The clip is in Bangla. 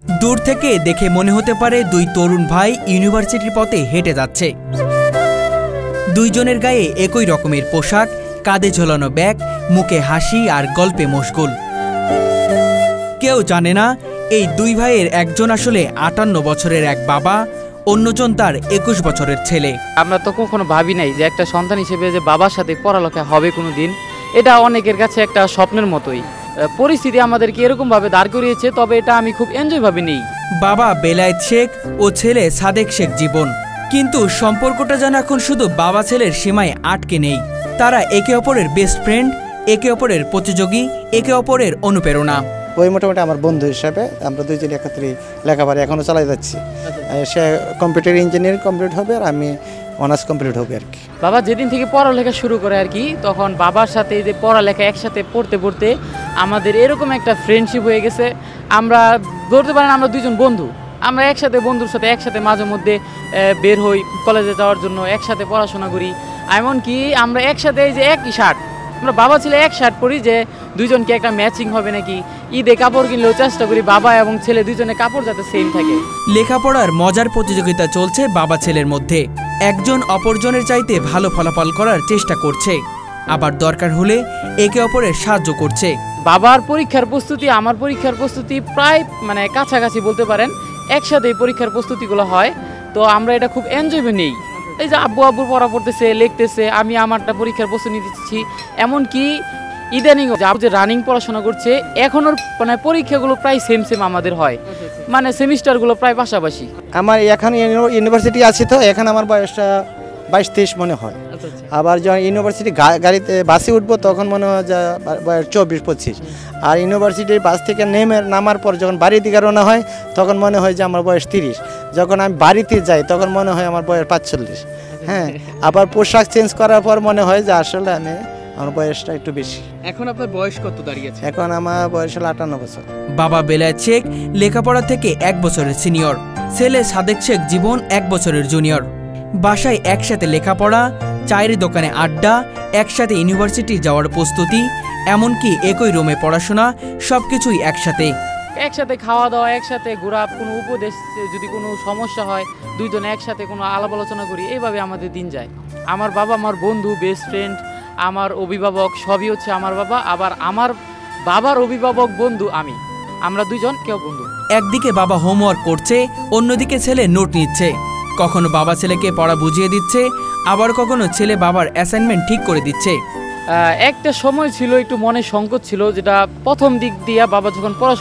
দূর থেকে দেখে মনে হতে পারে দুই তরুণ ভাই ইউনিভার্সিটির পথে হেঁটে যাচ্ছে। দুইজনের গায়ে একই রকমের পোশাক, কাঁধে ঝোলানো ব্যাগ, মুখে হাসি আর গল্পে মশগুল। কেউ জানে না এই দুই ভাইয়ের একজন আসলে ৫৮ বছরের এক বাবা, অন্যজন তার ২১ বছরের ছেলে। আমরা তো কখনো ভাবি নাই যে একটা সন্তান হিসেবে যে বাবার সাথে পড়ালেখা হবে কোনো দিন। এটা অনেকের কাছে একটা স্বপ্নের মতোই। পরিস্থিতি আমাদেরকে এরকমভাবে দাঁড় করিয়েছে, তবে এটা আমি খুব এনজয় ভাবে নেই। বাবা বেলায়েত শেখ ও ছেলে সাদেক শেখ জীবন, কিন্তু সম্পর্কটা যেন এখন শুধু বাবা ছেলের সীমায় আটকে নেই। তারা একে অপরের বেস্ট ফ্রেন্ড, একে অপরের প্রতিযোগী, একে অপরের অনুপ্রেরণা। ওই মোটামুটি আমার বন্ধু হিসাবে আমরা দুইজন একত্রে লেখাপড়া এখনও চালাই যাচ্ছি। সে কম্পিউটার ইঞ্জিনিয়ারিং কমপ্লিট হবে আর আমি অনার্স কমপ্লিট হবে আর কি। বাবা যেদিন থেকে পড়ালেখা শুরু করে আর কি, তখন বাবার সাথে যে পড়ালেখা একসাথে পড়তে পড়তে আমাদের এরকম একটা ফ্রেন্ডশিপ হয়ে গেছে। আমরা ধরতে পারেন আমরা দুইজন বন্ধু, আমরা একসাথে বন্ধুর সাথে একসাথে মাঝে মধ্যে বের হই কলেজে যাওয়ার জন্য, একসাথে পড়াশোনা করি। এমনকি আমরা একসাথে এই যে একই শার্ট, আমরা বাবা ছেলে এক শার্ট পরি যে দুইজনকে একটা ম্যাচিং হবে নাকি। ঈদে কাপড় কিনলেও চেষ্টা করি বাবা এবং ছেলে দুইজনে কাপড় যাতে সেম থাকে। লেখাপড়ার মজার প্রতিযোগিতা চলছে বাবা ছেলের মধ্যে। একজন অপরজনের চাইতে ভালো ফলাফল করার চেষ্টা করছে, আবার দরকার হলে একে অপরের সাহায্য করছে। বাবার পরীক্ষার প্রস্তুতি আমার পরীক্ষার প্রস্তুতি প্রায় কাছাকাছি বলতে পারেন, একসাথে পরীক্ষার প্রস্তুতিগুলো হয়। তো আমরা এটা খুব এনজয় নেই। এই যে আব্বুর পড়া পড়তেছে, লিখতেছে, আমি আমারটা পরীক্ষার প্রস্তুতি নিচ্ছি। এমনকি ইদানিং যে রানিং পড়াশোনা করছে, এখনো পরীক্ষাগুলো প্রায় সেম আমাদের হয়, সেমিস্টারগুলো প্রায় পাশাপাশি। আমার এখন ইউনিভার্সিটি আছে, তো এখন আমার বয়সটা ২২-২৩ মনে হয়। আবার যখন ইউনিভার্সিটি গাড়িতে বাসে উঠবো তখন মনে হয় যে বয়স ২৪-২৫। আর ইউনিভার্সিটির বাস থেকে নামার পর যখন বাড়ির দিকে রওনা হয় তখন মনে হয় যে আমার বয়স ৩০। যখন আমি বাড়িতে যাই তখন মনে হয় আমার বয়স ৪৫। হ্যাঁ, আবার পোশাক চেঞ্জ করার পর মনে হয় যে আসলে আমার বয়সটা একটু বেশি। এখন আপনার বয়স কত দাঁড়িয়েছে? এখন আমার বয়স হলো ৫৮ বছর। বাবা বেলায়েত শেখ লেখাপড়া থেকে ১ বছরের সিনিয়র, ছেলে সাদেক শেখ জীবন ১ বছরের জুনিয়র। বাসায় একসাথে লেখাপড়া, চায়ের দোকানে আড্ডা, একসাথে ইউনিভার্সিটি যাওয়ার প্রস্তুতি, এমনকি একই রুমে পড়াশোনা, সবকিছুই একসাথে। একসাথে খাওয়া দাওয়া, একসাথে ঘোরা, কোনো উপদেশ, যদি কোনো সমস্যা হয় দুইজনে একসাথে কোনো আলাপ আলোচনা করি, এইভাবে আমাদের দিন যায়। আমার বাবা আমার বন্ধু, বেস্ট ফ্রেন্ড, আমার অভিভাবক সবই হচ্ছে আমার বাবা। আবার আমার বাবার অভিভাবক বন্ধু আমরা দুইজন কেউ বন্ধু। একদিকে বাবা হোমওয়ার্ক করছে, অন্যদিকে ছেলে নোট নিচ্ছে। কখনো বাবা ছেলেকে পড়া বুঝিয়ে দিচ্ছে, আবার কখনো ছেলে বাবার অ্যাসাইনমেন্ট ঠিক করে দিচ্ছে। একটা সময় ছিল একটু মনে সংকট ছিল, যেটা প্রথম দিক দিয়ে বাবা যখন পড়াশোনা